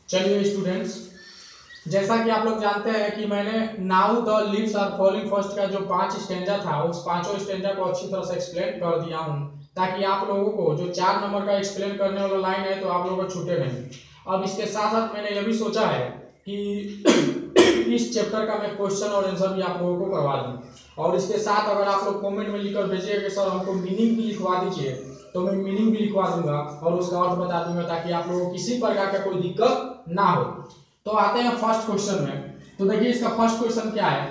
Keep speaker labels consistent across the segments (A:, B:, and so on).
A: चलिए स्टूडेंट्स, जैसा कि आप लोग जानते हैं कि मैंने now the leaves are falling first का जो 5 स्टेंजा था उस पांचों स्टेंजा को अच्छी तरह से एक्सप्लेन कर दिया हूं, ताकि आप लोगों को जो 4 नंबर का एक्सप्लेन करने वाला लाइन है तो आप लोगों को छूटे नहीं। अब इसके साथ साथ मैंने यह भी सोचा है कि इस चैप्टर का मैं क्वेश्चन और आंसर भी आप लोगों को करवा दूं, और इसके साथ अगर आप लोग कमेंट में लिखकर भेजिएगा कि सर हमको मीनिंग भी लिखवा दीजिए तो मैं मीनिंग भी लिखवा दूंगा और उसका अर्थ बता दूंगा, ताकि आप लोगों को किसी प्रकार का कोई दिक्कत ना हो। तो आते हैं फर्स्ट क्वेश्चन में। तो देखिए इसका फर्स्ट क्वेश्चन क्या है,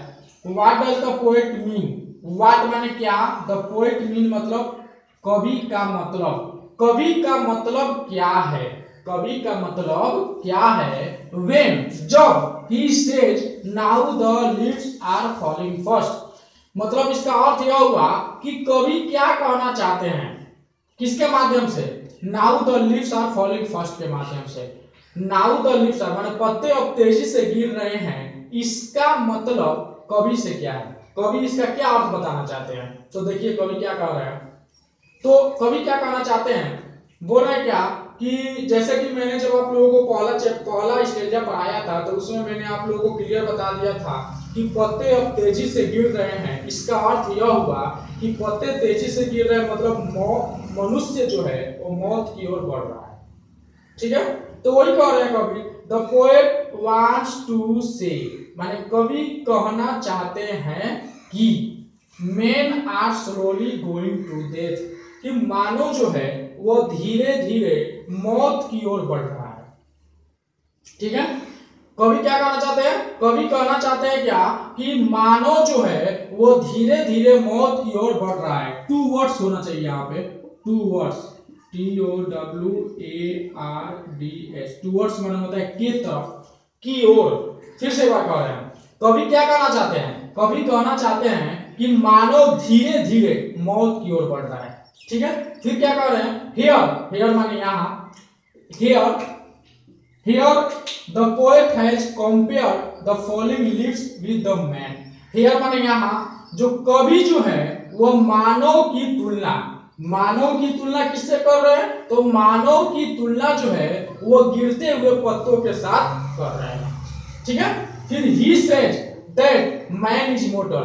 A: what does the poet mean. What माने क्या, द पोएट मीन मतलब कवि का मतलब। कवि का मतलब क्या है, कवि का मतलब क्या है। व्हेन जब he says now the leaves are falling first, मतलब इसका अर्थ यह हुआ कि कवि क्या कहना चाहते हैं, किसके माध्यम से, now the leaves are falling first के माध्यम से। नाउ द लीव्स आर माने पत्ते अब तेजी से गिर रहे हैं, इसका मतलब कवि से क्या है, कवि इसका क्या अर्थ बताना चाहते हैं। तो देखिए कवि क्या कह रहे हैं, तो कवि क्या कहना चाहते हैं, बोल रहे हैं क्या कि जैसे कि मैंने जब आप लोगों को पहला स्टेंजा पढ़ाया था तो उसमें मैंने आप लोगों को क्लियर बता दिया था कि पत्ते अब तेजी से गिर रहे हैं। इसका अर्थ यह हुआ कि पत्ते तेजी से गिर रहे हैं, मतलब मनुष्य जो है वो मौत की ओर बढ़ रहा है। ठीक है, तो वही कह रहे हैं कवि, द पोएट वांट्स टू से, माने कवि कहना चाहते हैं कि men are slowly going to death, कि मानव जो है वो धीरे धीरे मौत की ओर बढ़ रहा है। ठीक है, कवि क्या कहना चाहते हैं, कवि कहना चाहते हैं क्या कि मानव जो है वो धीरे धीरे मौत की ओर बढ़ रहा है। 2 वर्ड्स होना चाहिए यहाँ पे, 2 वर्ड्स, TOWARDS, 2 वर्ड्स माने होता है की तरफ, की ओर। फिर से बात कर रहे हैं, कवि क्या कहना चाहते हैं, कवि कहना चाहते हैं कि मानव धीरे धीरे मौत की ओर बढ़ रहा है। ठीक है, फिर क्या कह रहे हैं, हियर, हियर माने यहाँ, here here the poet has compared the falling leaves with the man. Here माने यहाँ जो कवि जो है वो मानव की तुलना, मानव की तुलना किससे कर रहे हैं, तो मानव की तुलना जो है वो गिरते हुए पत्तों के साथ कर रहे हैं। ठीक है, फिर he says that man is mortar,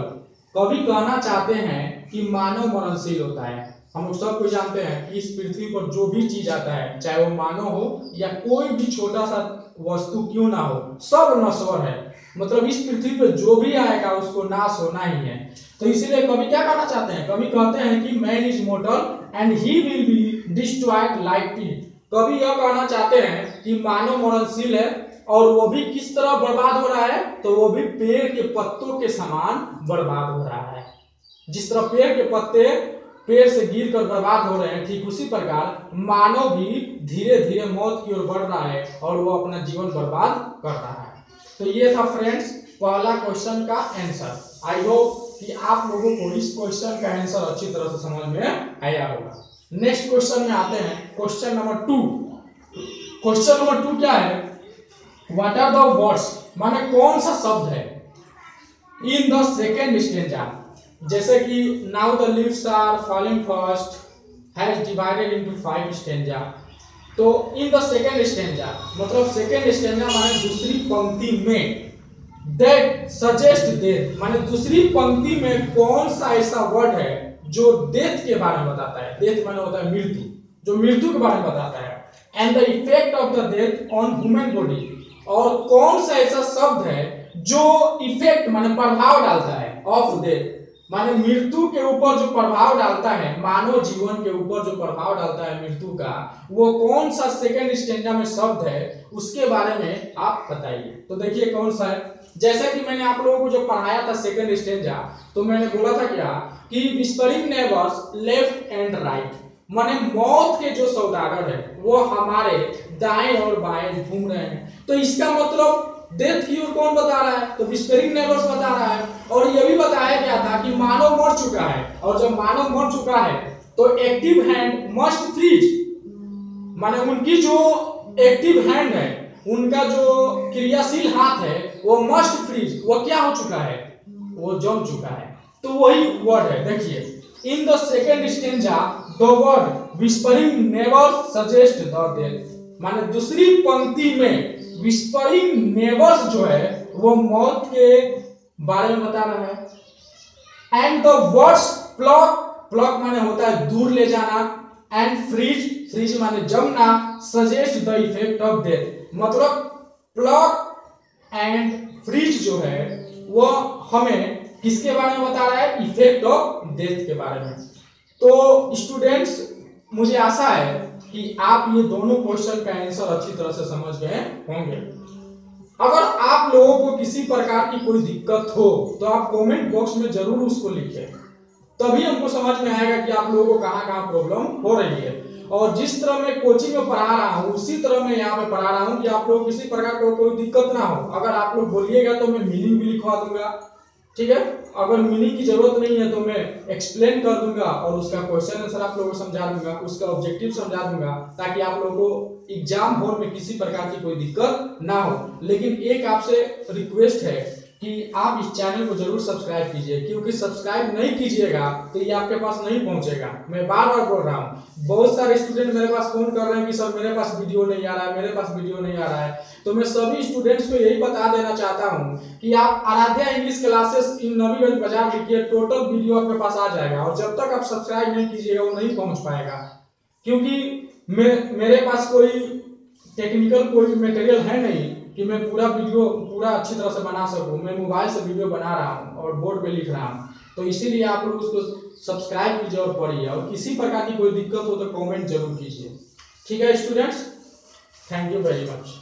A: कवि कहना चाहते हैं कि मानव मरणशील होता है। हम लोग सब कुछ जानते हैं कि इस पृथ्वी पर जो भी चीज आता है, चाहे वो मानव हो या कोई भी छोटा सा वस्तु क्यों ना हो, सब नश्वर है। मतलब इस पृथ्वी पर जो भी आएगा उसको नाश होना ही है। तो इसीलिए कवि क्या कहना चाहते हैं, कवि कहते हैं कि man is mortar and he will be destroyed like tree. कवि यह कहना चाहते हैं कि मानव मरणशील है, और वो भी किस तरह बर्बाद हो रहा है, तो वो भी पेड़ के पत्तों के समान बर्बाद हो रहा है। जिस तरह पेड़ के पत्ते पेड़ से गिरकर बर्बाद हो रहे हैं, ठीक उसी प्रकार मानव भी धीरे धीरे मौत की ओर बढ़ रहा है और वो अपना जीवन बर्बाद कर रहा है। तो ये था फ्रेंड्स पहला क्वेश्चन का आंसर। आई होप कि आप लोगों को इस क्वेश्चन का आंसर अच्छी तरह से समझ में आया होगा। नेक्स्ट क्वेश्चन में आते हैं, क्वेश्चन नंबर 2। क्वेश्चन नंबर 2 क्या है, व्हाट आर द वर्ड्स, माने कौन सा शब्द है इन द सेकेंड स्टेंजा। जैसे कि now the leaves are falling first has divided into 5 stanza, तो इन द सेकेंड स्टेंजा मतलब सेकेंड स्टेंजा माने दूसरी पंक्ति में, दैट सजेस्ट डेथ, माने दूसरी पंक्ति में कौन सा ऐसा वर्ड है जो डेथ के बारे में बताता है। डेथ माने होता है मृत्यु, जो मृत्यु के बारे में बताता है। And the effect of the death on human body, और कौन सा ऐसा शब्द है जो इफेक्ट माने प्रभाव डालता है, ऑफ डेथ माने मृत्यु के ऊपर जो प्रभाव डालता है, मानव जीवन के ऊपर जो प्रभाव डालता है मृत्यु का, वो कौन सा सेकेंड स्टेंजा में शब्द है, उसके बारे में आप बताइए। तो देखिए कौन सा है, जैसे कि मैंने आप लोगों को जो पढ़ाया था सेकेंड स्टेंजा, तो मैंने बोला था क्या कि whispering neighbours left and right, माने मौत के जो सौदागर है वो हमारे दाएं और बाएं घूम रहे हैं। तो इसका मतलब डेथ की ओर कौन बता रहा है, तो विस्परिंग नेबर्स बता रहा है। और यह भी बताया गया था कि मानव मर चुका है, और जब मानव मर चुका है तो एक्टिव हैंड मस्ट फ्रीज, माने उनकी जो एक्टिव हैंड है, उनका जो क्रियाशील हाथ है वो मस्ट फ्रीज, वो क्या हो चुका है, वो जम चुका है। तो वही वर्ड है, देखिए इन the second stanza the word whispering neighbours suggest the death, माने दूसरी पंक्ति में विस्परिंग नेबर्स जो है वो मौत के बारे में बता रहा है। एंड द वर्ड्स प्लॉक, प्लॉक माने होता है दूर ले जाना, एंड फ्रीज, फ्रीज माने जमना, suggest the effect of death. मतलब प्लॉक एंड फ्रीज जो है वो हमें किसके बारे में बता रहा है? इफेक्ट ऑफ डेथ के बारे में। तो स्टूडेंट्स, मुझे आशा है कि आप ये दोनों क्वेश्चन का आंसर अच्छी तरह से समझ गए होंगे। अगर आप लोगों को किसी प्रकार की कोई दिक्कत हो तो आप कमेंट बॉक्स में जरूर उसको लिखें, तभी हमको समझ में आएगा कि आप लोगों को कहाँ कहाँ प्रॉब्लम हो रही है। और जिस तरह मैं कोचिंग में पढ़ा रहा हूँ उसी तरह मैं यहाँ पे पढ़ा रहा हूँ कि आप लोग किसी प्रकार को कोई दिक्कत ना हो। अगर आप लोग बोलिएगा तो मैं मीनिंग भी लिखवा दूंगा, ठीक है। अगर मीनिंग की जरूरत नहीं है तो मैं एक्सप्लेन कर दूंगा और उसका क्वेश्चन आंसर आप लोगों को समझा दूंगा, उसका ऑब्जेक्टिव समझा दूंगा, ताकि आप लोगों को एग्जाम हॉल में किसी प्रकार की कोई दिक्कत ना हो। लेकिन एक आपसे रिक्वेस्ट है कि आप इस चैनल को जरूर सब्सक्राइब कीजिए, क्योंकि सब्सक्राइब नहीं कीजिएगा तो ये आपके पास नहीं पहुंचेगा। मैं बार बार बोल रहा हूँ, बहुत सारे स्टूडेंट मेरे पास फोन कर रहे हैं कि सर मेरे पास वीडियो नहीं आ रहा है, मेरे पास वीडियो नहीं आ रहा है। तो मैं सभी स्टूडेंट्स को यही बता देना चाहता हूँ कि आप Aaradhya English classes in Naviganj बाजार लिखिए, टोटल वीडियो आपके पास आ जाएगा। और जब तक आप सब्सक्राइब नहीं कीजिएगा वो नहीं पहुंच पाएगा, क्योंकि मेरे पास कोई टेक्निकल कोई मटेरियल है नहीं कि मैं पूरा वीडियो पूरा अच्छी तरह से बना सकूं। मैं मोबाइल से वीडियो बना रहा हूं और बोर्ड पे लिख रहा हूं, तो इसीलिए आप लोग उसको सब्सक्राइब कीजिए और पढ़िए। और किसी प्रकार की कोई दिक्कत हो तो कमेंट जरूर कीजिए, ठीक है students. Thank you very much.